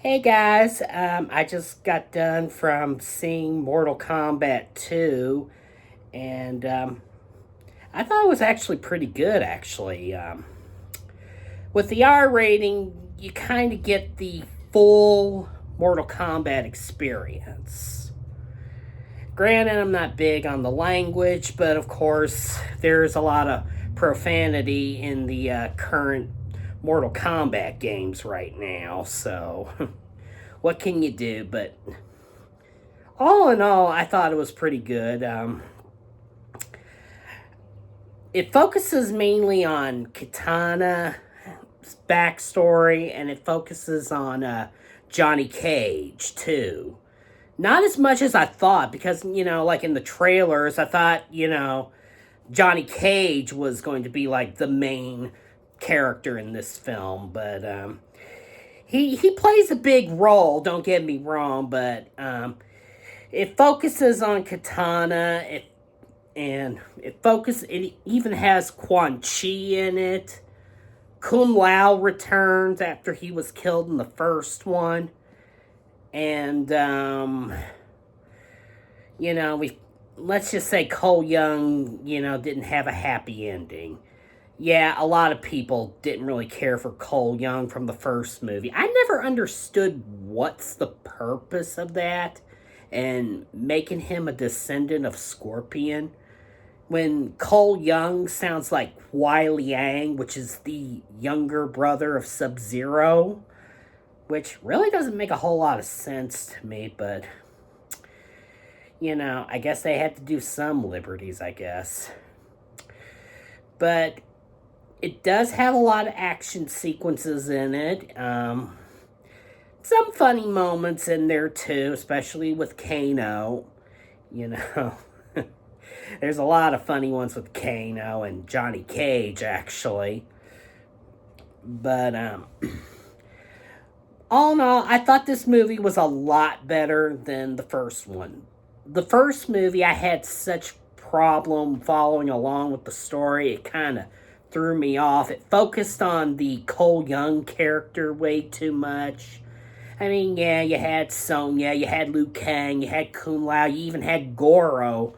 Hey guys, I just got done from seeing Mortal Kombat 2, and I thought it was actually pretty good, actually. With the R rating, you kind of get the full Mortal Kombat experience. Granted, I'm not big on the language, but of course, there's a lot of profanity in the current Mortal Kombat games right now, so what can you do? But all in all, I thought it was pretty good. It focuses mainly on Katana's backstory, and it focuses on Johnny Cage too. Not as much as I thought, because like in the trailers, I thought Johnny Cage was going to be like the main character in this film, but he plays a big role. Don't get me wrong, but it focuses on Katana. It even has Quan Chi in it. Kung Lao returns after he was killed in the first one. And we let's just say Cole Young, didn't have a happy ending. Yeah, a lot of people didn't really care for Cole Young from the first movie. I never understood what's the purpose of that and making him a descendant of Scorpion when Cole Young sounds like Wei Liang, which is the younger brother of Sub Zero, which really doesn't make a whole lot of sense to me, but I guess they had to do some liberties, I guess. But it does have a lot of action sequences in it. Some funny moments in there too, especially with Kano. You know, there's a lot of funny ones with Kano and Johnny Cage, actually. But all in all, I thought this movie was a lot better than the first one. The first movie, I had such problem following along with the story. It kind of threw me off. It focused on the Cole Young character way too much. I mean, yeah, you had Sonya, you had Liu Kang, you had Kung Lao, you even had Goro.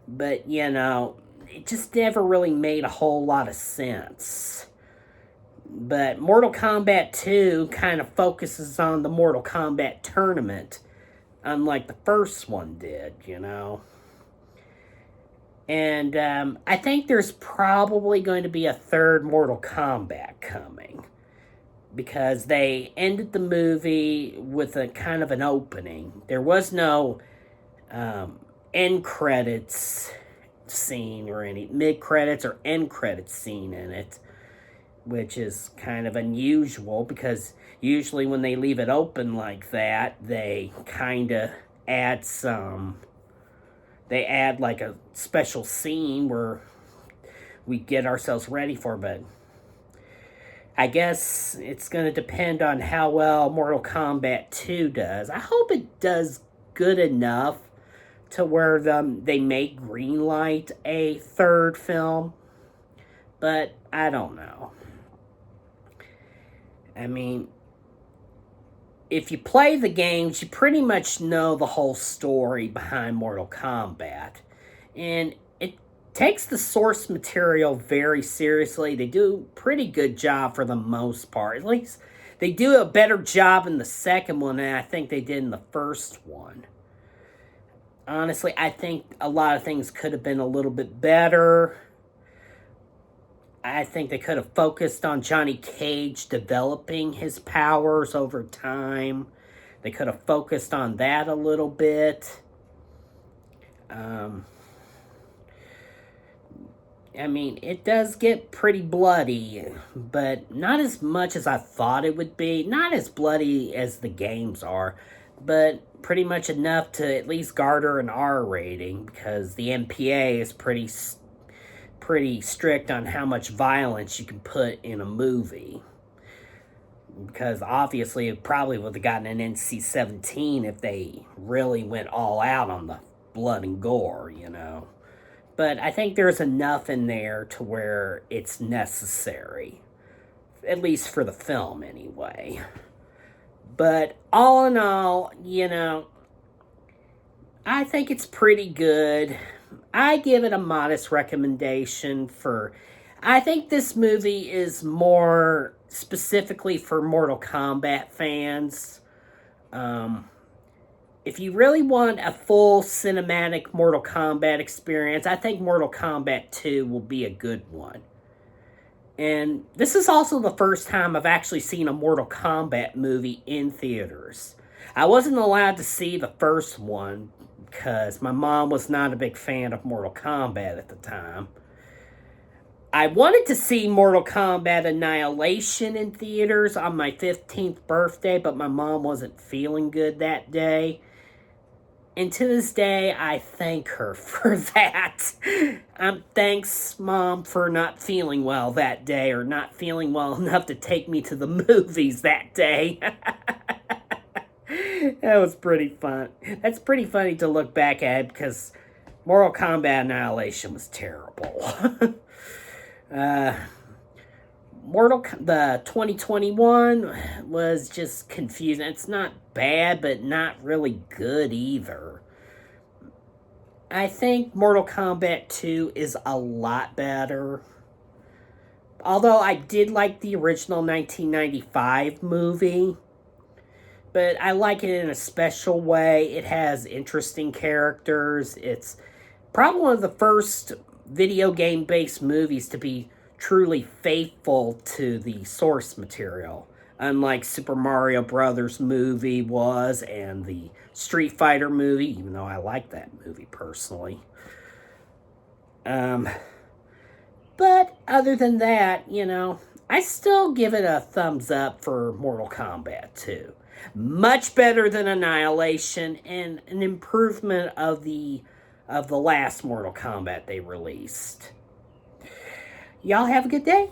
But, it just never really made a whole lot of sense. But Mortal Kombat 2 kind of focuses on the Mortal Kombat tournament, unlike the first one did. And I think there's probably going to be a third Mortal Kombat coming, because they ended the movie with a kind of an opening. There was no end credits scene or any mid credits or end credits scene in it, which is kind of unusual, because usually when they leave it open like that, they kind of add some. They add like a special scene where we get ourselves ready for, but I guess it's going to depend on how well Mortal Kombat 2 does. I hope it does good enough to where they may greenlight a third film, but I don't know. I mean, if you play the games, you pretty much know the whole story behind Mortal Kombat. And it takes the source material very seriously. They do a pretty good job for the most part. At least they do a better job in the second one than I think they did in the first one. Honestly, I think a lot of things could have been a little bit better. I think they could have focused on Johnny Cage developing his powers over time. They could have focused on that a little bit. I mean, it does get pretty bloody, but not as much as I thought it would be. Not as bloody as the games are, but pretty much enough to at least garner an R rating, because the MPA is pretty strict on how much violence you can put in a movie. Because obviously it probably would have gotten an NC-17 if they really went all out on the blood and gore. But I think there's enough in there to where it's necessary. At least for the film, anyway. But all in all, I think it's pretty good. I give it a modest recommendation for. I think this movie is more specifically for Mortal Kombat fans. Um, if you really want a full cinematic Mortal Kombat experience, I think Mortal Kombat 2 will be a good one. And this is also the first time I've actually seen a Mortal Kombat movie in theaters. I wasn't allowed to see the first one because my mom was not a big fan of Mortal Kombat at the time. I wanted to see Mortal Kombat Annihilation in theaters on my 15th birthday, but my mom wasn't feeling good that day. And to this day, I thank her for that. Thanks, Mom, for not feeling well that day, or not feeling well enough to take me to the movies that day. That was pretty fun. That's pretty funny to look back at because Mortal Kombat Annihilation was terrible. uh, the 2021 was just confusing. It's not bad, but not really good either. I think Mortal Kombat 2 is a lot better. Although I did like the original 1995 movie, but I like it in a special way. It has interesting characters. It's probably one of the first video game based movies to be truly faithful to the source material, unlike Super Mario Brothers movie was and the Street Fighter movie, even though I like that movie personally. But other than that, I still give it a thumbs up for Mortal Kombat 2. Much better than Annihilation and an improvement of the last Mortal Kombat they released. Y'all have a good day.